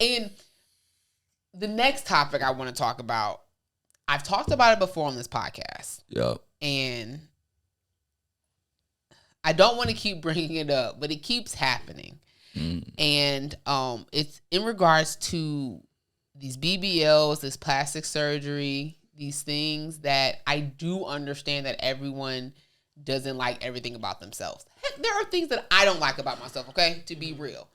And the next topic I want to talk about, I've talked about it before on this podcast. Yep. And I don't want to keep bringing it up, but it keeps happening. And it's in regards to these BBLs, this plastic surgery, these things that I do understand that everyone doesn't like everything about themselves. Heck, there are things that I don't like about myself, okay, to be real.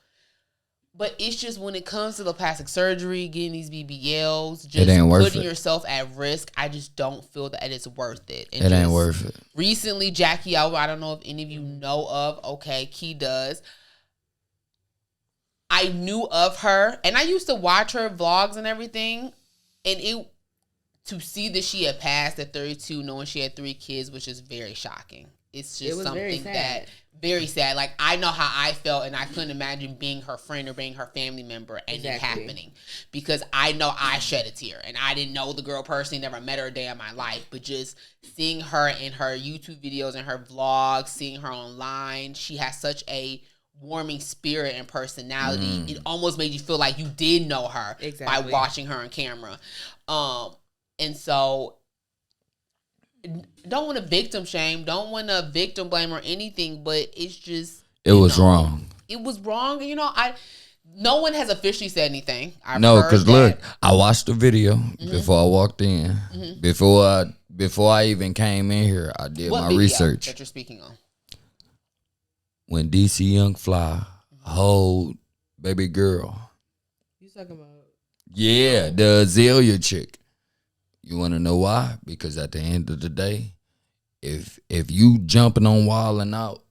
But it's just when it comes to the plastic surgery, getting these BBLs, just putting yourself at risk, I just don't feel that it's worth it. And it ain't worth it. Recently, Jackie O, I don't know if any of you know of, okay, Key does. I knew of her, and I used to watch her vlogs and everything, and to see that she had passed at 32, knowing she had 3 kids, was just very shocking. It's just something that very sad. Like, I know how I felt, and I couldn't imagine being her friend or being her family member and it happening, because I know I shed a tear, and I didn't know the girl personally, never met her a day in my life, but just seeing her in her YouTube videos and her vlogs, seeing her online, she has such a warming spirit and personality. It almost made you feel like you did know her by watching her on camera. And so don't want to victim shame, don't want to victim blame or anything, but it's just it was wrong. It was wrong. No one has officially said anything. No, because look, I watched the video before I walked in. Before I even came in here, I did my research. That you're speaking on? When DC Young Fly hold baby girl. You talking about? Yeah, the Azalea chick. You want to know why? Because at the end of the day, if you jumping on wilding out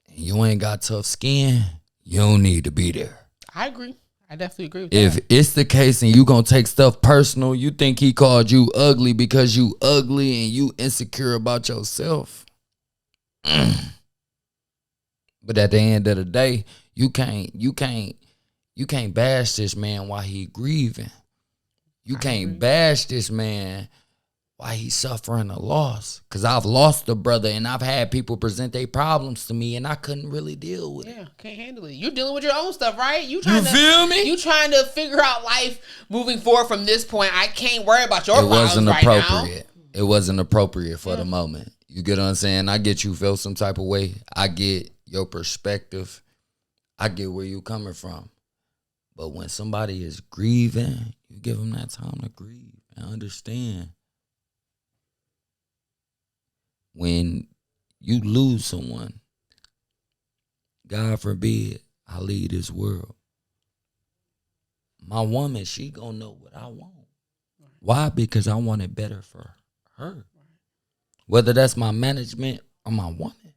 and you ain't got tough skin, you don't need to be there. I agree. I definitely agree with that. If it's the case and you gonna take stuff personal, you think he called you ugly because you ugly and you insecure about yourself. But at the end of the day, you can't bash this man while he grieving. You can't bash this man while he's suffering a loss. Because I've lost a brother and I've had people present their problems to me and I couldn't really deal with it. Yeah, can't handle it. You're dealing with your own stuff, right? You feel me? You trying to figure out life moving forward from this point. I can't worry about your problems right now. It wasn't appropriate for the moment. You get what I'm saying? I get you feel some type of way. I get your perspective. I get where you coming from. But when somebody is grieving, you give them that time to grieve and understand. When you lose someone, God forbid, I leave this world. My woman, she gonna know what I want. Why? Because I want it better for her. Whether that's my management or my woman.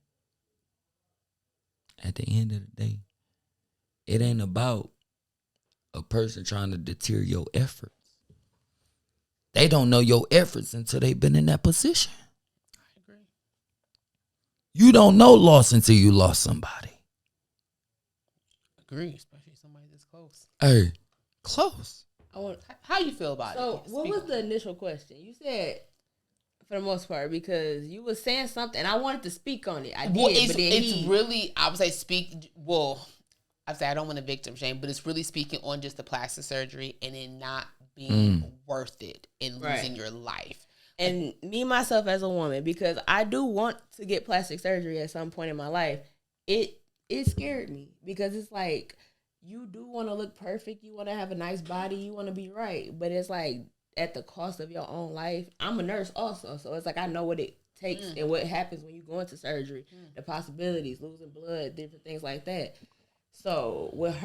At the end of the day, it ain't about a person trying to deter your efforts. They don't know your efforts until they've been in that position. I agree. You don't know loss until you lost somebody. Agree, especially somebody this close. Hey, close. How you feel about it? So, what was the initial question? You said, for the most part, because you was saying something, and I wanted to speak on it. I did, but then it's really, I would say I don't want to victim shame, but it's really speaking on just the plastic surgery and it not being worth it in losing your life. And me, myself, as a woman, because I do want to get plastic surgery at some point in my life, it scared me because it's like, you do want to look perfect. You want to have a nice body. You want to be right. But it's like at the cost of your own life. I'm a nurse also. So it's like I know what it takes and what happens when you go into surgery. The possibilities, losing blood, different things like that. So with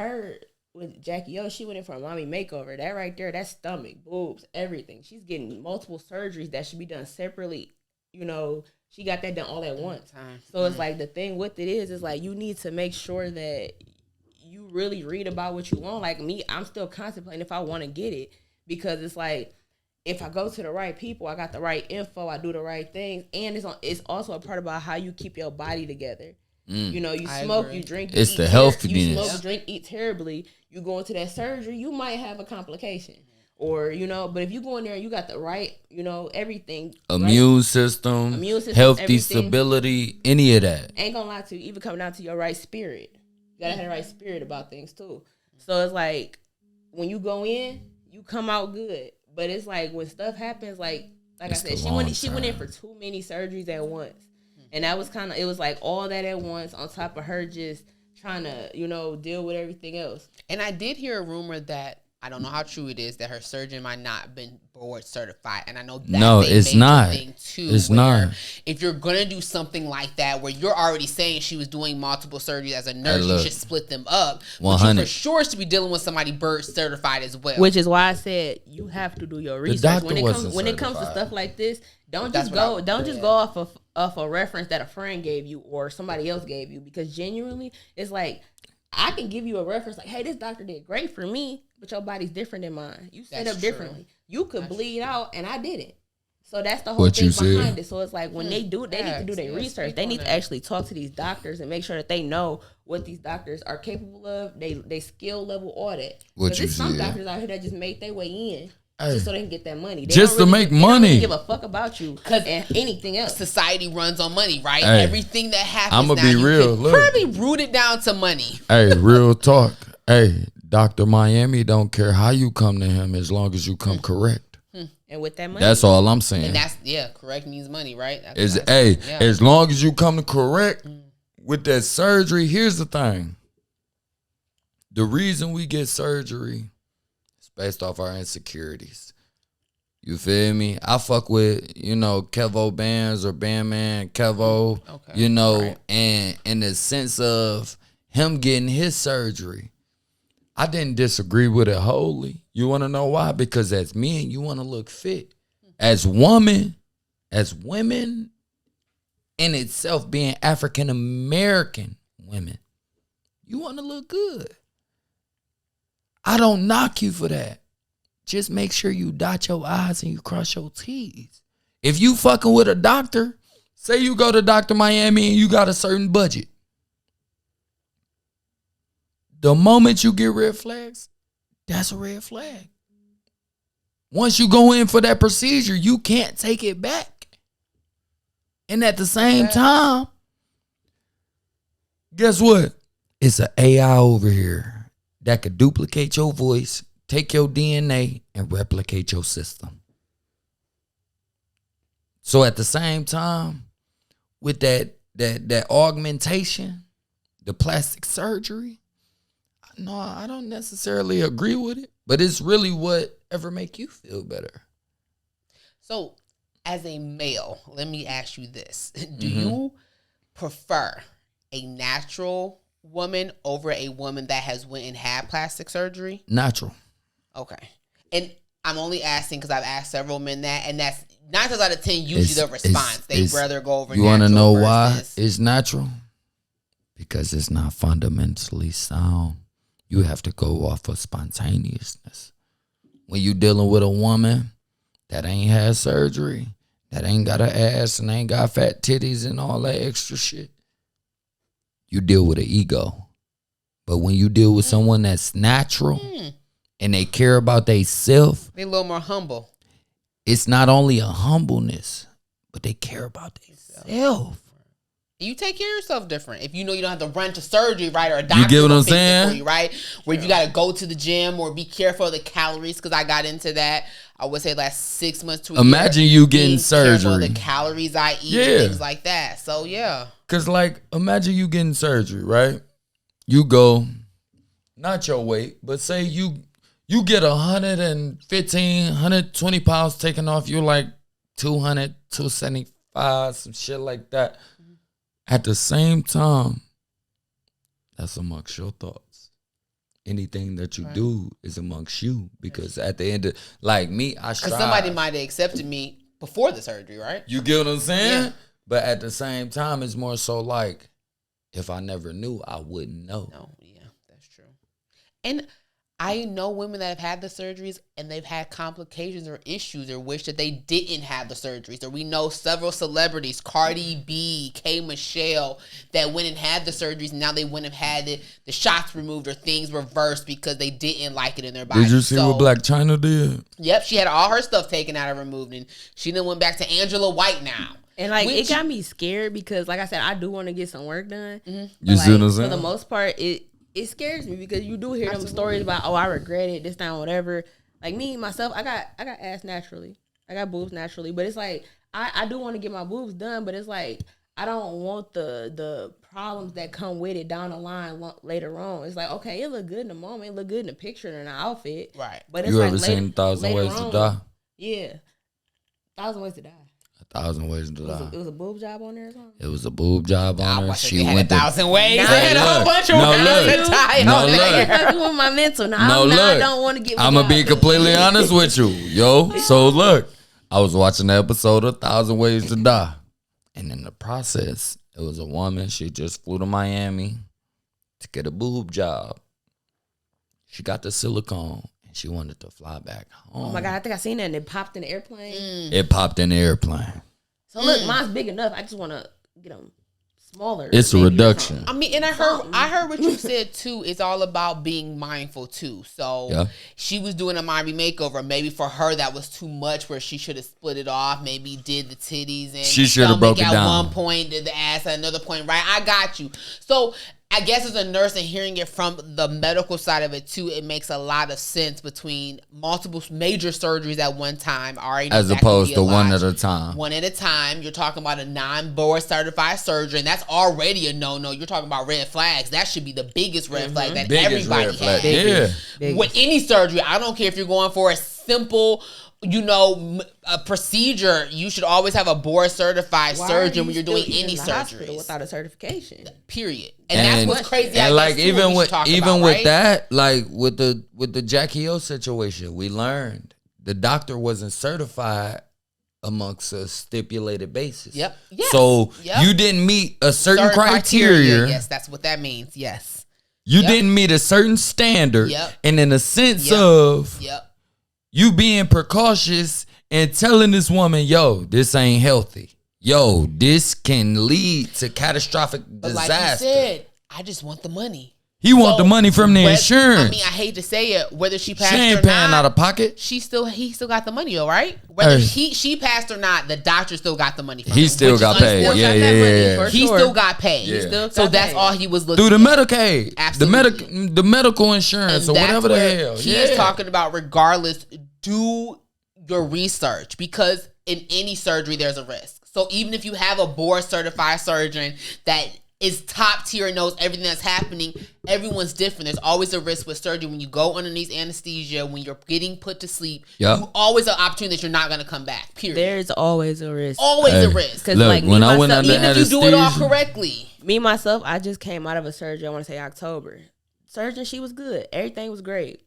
Jackie O, she went in for a mommy makeover. That right there, that stomach, boobs, everything. She's getting multiple surgeries that should be done separately. You know, she got that done all at once. So it's like the thing with it is like you need to make sure that you really read about what you want. Like me, I'm still contemplating if I want to get it because it's like if I go to the right people, I got the right info, I do the right things, and it's also a part about how you keep your body together. You know, you smoke, you drink, it's the healthiness. You smoke, drink, eat terribly. You go into that surgery, you might have a complication. Or, you know, but if you go in there and you got the right, you know, everything. Immune system, healthy stability, any of that. Ain't gonna lie to you, even coming down to your right spirit. You gotta have the right spirit about things too. So it's like, when you go in, you come out good. But it's like when stuff happens, like I said, she went in for too many surgeries at once. And that was it was like all that at once on top of her just trying to, deal with everything else. And I did hear a rumor that, I don't know how true it is, that her surgeon might not have been board certified. And I know that's it's not. Thing too. It's not. If you're going to do something like that, where you're already saying she was doing multiple surgeries as a nurse, you should split them up. 100. But you for sure should be dealing with somebody board certified as well. Which is why I said you have to do your research. When it comes to stuff like this, don't just go off a reference that a friend gave you or somebody else gave you, because genuinely it's like, I can give you a reference like, hey, this doctor did great for me, but your body's different than mine. You set up differently. You could bleed out and I didn't. So that's the whole thing behind it. So it's like when they need to do their research. They need to actually talk to these doctors and make sure that they know what these doctors are capable of. They skill level audit. Because there's some doctors out here that just make their way in. Just so they can get that money. They just to make money. They don't give a fuck about you and anything else. Society runs on money, right? Everything that happens, I'm gonna be real. Probably rooted down to money. Hey, real talk. Hey, Dr. Miami don't care how you come to him as long as you come correct. And with that money, that's all I'm saying. And that's correct means money, right? As long as you come to correct with that surgery. Here's the thing: the reason we get surgery based off our insecurities. You feel me? I fuck with, Kevo Bands or Bandman Kevo, right. And in the sense of him getting his surgery, I didn't disagree with it wholly. You want to know why? Because as men, you want to look fit. As women in itself, being African American women, you want to look good. I don't knock you for that. Just make sure you dot your I's and you cross your T's. If you fucking with a doctor, say you go to Dr. Miami and you got a certain budget. The moment you get red flags, that's a red flag. Once you go in for that procedure, you can't take it back. And at the same time, guess what? It's an AI over here that could duplicate your voice, take your DNA, and replicate your system. So at the same time, with that augmentation, the plastic surgery, no, I don't necessarily agree with it, but it's really whatever make you feel better. So as a male, let me ask you this. Do you prefer a natural woman over a woman that has went and had plastic surgery? Natural. Okay. And I'm only asking because I've asked several men that, and that's 9 times out of 10 usually the response. They'd rather go over natural. You want to know why it's natural? Because it's not fundamentally sound. You have to go off of spontaneousness. When you dealing with a woman that ain't had surgery, that ain't got an ass and ain't got fat titties and all that extra shit, you deal with an ego. But when you deal with someone that's natural and they care about they self, they're a little more humble. It's not only a humbleness, but they care about they self. You take care of yourself different. If you know you don't have to run to surgery, right? Or a doctor. You get what I'm saying? For you, right? Where you got to go to the gym or be careful of the calories, because I got into that. I would say last 6 months to a year. Imagine you getting surgery. Of the calories I eat and things like that. So, yeah. Because, imagine you getting surgery, right? You go, not your weight, but say you get 115, 120 pounds taken off you, 200, 275, some shit like that. At the same time, that's amongst your thoughts. Anything that you do is amongst you, because at the end of, me, I strive. Because somebody might have accepted me before the surgery, right? You get what I'm saying? Yeah. But at the same time, it's more so if I never knew, I wouldn't know. No, yeah, that's true. And I know women that have had the surgeries and they've had complications or issues or wish that they didn't have the surgeries. Or we know several celebrities, Cardi B, Kei Michelle, that went and had the surgeries and now they went and had the shots removed or things reversed because they didn't like it in their body. Did you see what Black China did? Yep, she had all her stuff taken out and removed, and she then went back to Angela White now. And it got me scared because, like I said, I do want to get some work done. You see what I'm saying? For the most part, it scares me because you do hear them stories about, oh, I regret it this time, whatever. Like me myself, I got ass naturally, I got boobs naturally, but it's like I do want to get my boobs done, but it's like I don't want the problems that come with it down the line later on. It's like, okay, it look good in the moment, it look good in the picture and in the outfit, right? But it's you like ever seen 1,000 Ways to Die? Yeah, 1,000 Ways to Die. 1,000 Ways to Die. It was a boob job on there or something? It was a boob job on her. She went 1,000 ways. Nah, Had a whole bunch of look. Fucking with my mental. Now, I don't want to get. I'm gonna be completely honest with you, yo. So look, I was watching the episode of 1,000 Ways to Die, and in the process, it was a woman. She just flew to Miami to get a boob job. She got the silicone. She wanted to fly back home. Oh my God, I think I seen that and it popped in the airplane. It popped in the airplane. So look, mine's big enough. I just want to get them smaller. It's a reduction. I mean, and I heard what you said too. It's all about being mindful too. So she was doing a Miami makeover. Maybe for her that was too much, where she should have split it off. Maybe did the titties and she should have broke it down at one point, did the ass at another point. Right? I got you. So I guess as a nurse and hearing it from the medical side of it too, it makes a lot of sense between multiple major surgeries at one time, as opposed to one at a time. One at a time. You're talking about a non-board certified surgery, and that's already a no-no. You're talking about red flags. That should be the biggest red flag that everybody has. Yeah. With any surgery, I don't care if you're going for a simple, a procedure, you should always have a board certified surgeon when you're doing any surgery without a certification. Period. And that's what's crazy. And like even with that, like with the Jackie O situation, we learned the doctor wasn't certified amongst a stipulated basis. Yep. Yes. So you didn't meet a certain criteria. Yes, that's what that means. Yes. You didn't meet a certain standard. Yep. And in a sense of you being precautious and telling this woman, yo, this ain't healthy. Yo, this can lead to catastrophic disaster. Like you said, I just want the money. He want the money from the insurance. I mean, I hate to say it, whether she passed she ain't or paying not, out of pocket. he still got the money, all right? Whether she passed or not, the doctor still got the money from he still got paid. Yeah. He still got paid. Yeah. So that's all he was looking through the Medicaid. Absolutely. The medical insurance or whatever the hell. He is talking about, regardless, do your research, because in any surgery there's a risk. So even if you have a board certified surgeon that is top tier and knows everything that's happening, everyone's different. There's always a risk with surgery. When you go underneath anesthesia, when you're getting put to sleep, you always an opportunity that you're not going to come back, period. There's always a risk. Always a risk. Look, like when I went under even anesthesia, if you do it all correctly. Me, myself, I just came out of a surgery, I want to say October. Surgeon, she was good. Everything was great.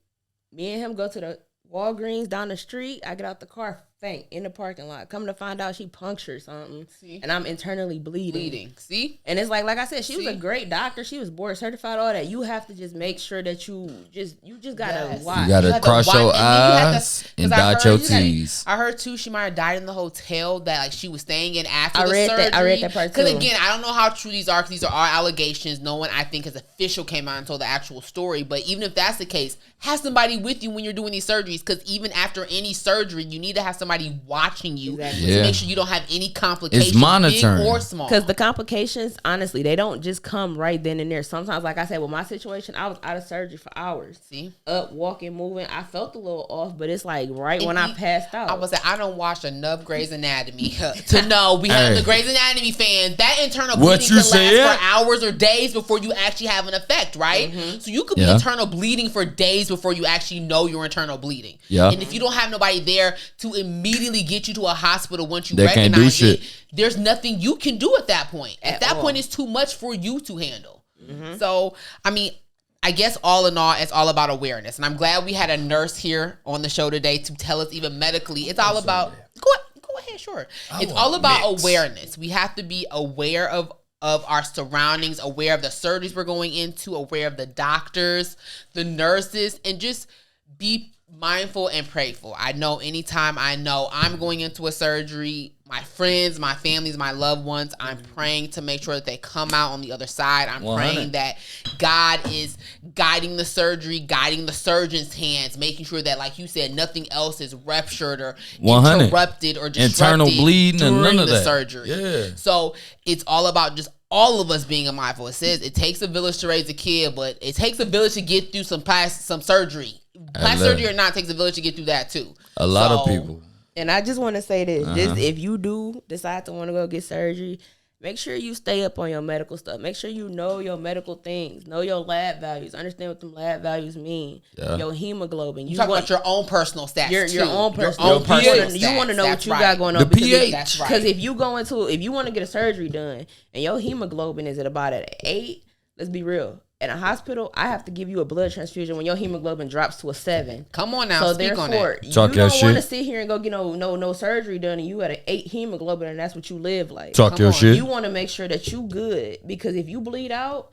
Me and him go to the Walgreens down the street. I get out the car, faint in the parking lot. Come to find out, she punctured something, and I'm internally bleeding. See, and it's like I said, she was a great doctor. She was board certified. All that. You have to just make sure that you just gotta watch. You gotta cross your eyes and dot your T's. I heard too, she might have died in the hotel that like she was staying in after the surgery. I read that part too. Because again, I don't know how true these are. Because these are all allegations. No one, I think, has official came out and told the actual story. But even if that's the case, have somebody with you when you're doing these surgeries. Because even after any surgery, you need to have somebody watching you to make sure you don't have any complications, it's monitoring, big or small. Because the complications, honestly, they don't just come right then and there. Sometimes, like I said, with my situation, I was out of surgery for hours. Up, walking, moving. I felt a little off, but it's like when I passed out. I was like, I don't watch enough Grey's Anatomy to know we have the Grey's Anatomy fan. That internal bleeding can last for hours or days before you actually have an effect, right? Mm-hmm. So you could be internal bleeding for days before you actually know you're internal bleeding. Yeah. And if you don't have nobody there to immediately get you to a hospital once you recognize it, there's nothing you can do at that point. At that point, it's too much for you to handle. Mm-hmm. So, I mean, I guess all in all, it's all about awareness. And I'm glad we had a nurse here on the show today to tell us even medically. It's all about, go ahead, sure. It's all about awareness. We have to be aware of our surroundings, aware of the surgeries we're going into, aware of the doctors, the nurses, and just be mindful and prayerful. I know anytime I know I'm going into a surgery, my friends, my families, my loved ones. I'm praying to make sure that they come out on the other side. I'm 100. praying that God is guiding the surgery, guiding the surgeon's hands, making sure that, like you said, nothing else is ruptured or 100. interrupted or disrupted Internal bleeding and during none of the that. surgery. Yeah. So it's all about just all of us being mindful. It says it takes a village to raise a kid, but it takes a village to get through some surgery. Plastic surgery or not, it takes a village to get through that too. A lot of people. And I just want to say this: just if you do decide to want to go get surgery, make sure you stay up on your medical stuff. Make sure you know your medical things, know your lab values, understand what them lab values mean. Yeah. Your hemoglobin. You talk about your own personal stats. Your own personal. You want to know what you got going on. The pH. That's right. Because if you want to get a surgery done and your hemoglobin is at about an 8, let's be real. In a hospital, I have to give you a blood transfusion when your hemoglobin drops to a 7. Come on now, so speak therefore, on that. You don't want to sit here and go get no surgery done, and you at an 8 hemoglobin, and that's what you live like. Talk your shit. You want to make sure that you good, because if you bleed out,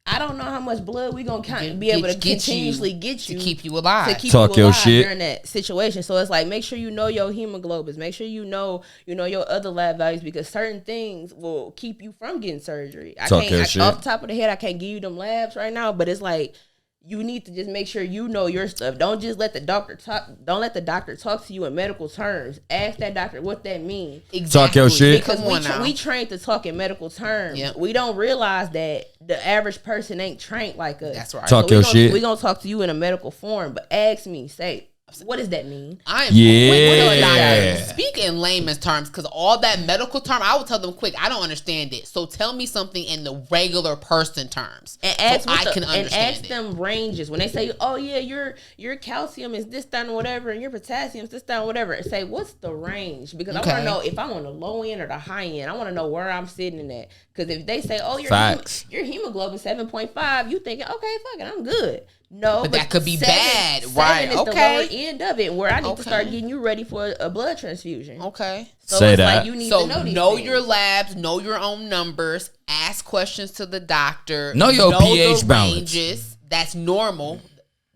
I don't know how much blood we gonna be able to continuously get you to keep you alive. To keep Talk you your alive shit during that situation. So it's like, make sure you know your hemoglobins. Make sure you know your other lab values, because certain things will keep you from getting surgery. Off the top of the head, I can't give you them labs right now, but it's like, you need to just make sure you know your stuff. Don't just let the doctor talk. Don't let the doctor talk to you in medical terms. Ask that doctor what that means. Exactly. Talk your shit. Because we trained to talk in medical terms. Yep. We don't realize that the average person ain't trained like us. That's right. Talk your shit. We're going to talk to you in a medical form, but ask me, say, what does that mean? I am quick to doctor. Speak in layman's terms, because all that medical term, I would tell them quick, I don't understand it. So tell me something in the regular person terms, and ask I can understand. And ask them ranges when they say, "Oh yeah, your calcium is this, that, and whatever, and your potassium is this, that, and whatever." And say, "What's the range?" Because I want to know if I'm on the low end or the high end. I want to know where I'm sitting in that. Because if they say, "Oh, your hemoglobin 7.5," you thinking, "Okay, fuck it, I'm good." No, but that could be bad, right? Is the lower end of it, where I need to start getting you ready for a blood transfusion. Okay, so say it's that. Like you need to know your labs, know your own numbers, ask questions to the doctor, know your pH balance. That's normal.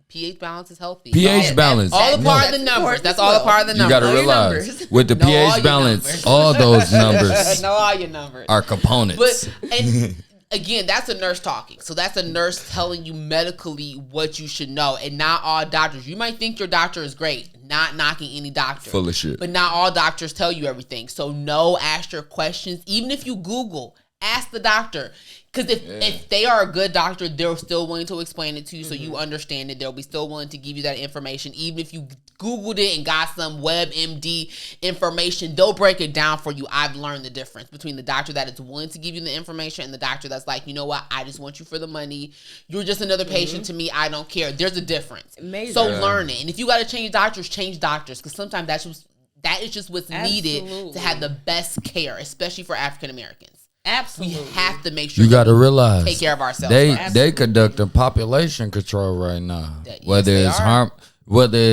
pH balance is healthy. pH balance, all a part of the numbers. That's all a part of the numbers. You got to realize with the pH balance, all those numbers, know all your numbers are components. But again, that's a nurse talking. So that's a nurse telling you medically what you should know. And not all doctors. You might think your doctor is great. Not knocking any doctor. Full of shit. But not all doctors tell you everything. So ask your questions. Even if you Google, ask the doctor. Because if they are a good doctor, they're still willing to explain it to you so you understand it. They'll be still willing to give you that information. Even if you Googled it and got some WebMD information, they'll break it down for you. I've learned the difference between the doctor that is willing to give you the information and the doctor that's like, you know what, I just want you for the money. You're just another patient to me. I don't care. There's a difference. Amazing. So learn it. And if you got to change doctors. Because sometimes that is just what's needed to have the best care, especially for African Americans. Absolutely. We have to make sure you got to realize take care of ourselves. They conduct a population control right now. Whether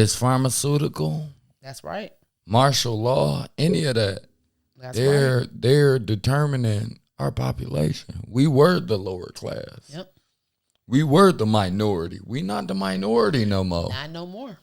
it's pharmaceutical. That's right. Martial law, any of that. They're determining our population. We were the lower class. Yep. We were the minority. We not the minority no more. Not no more.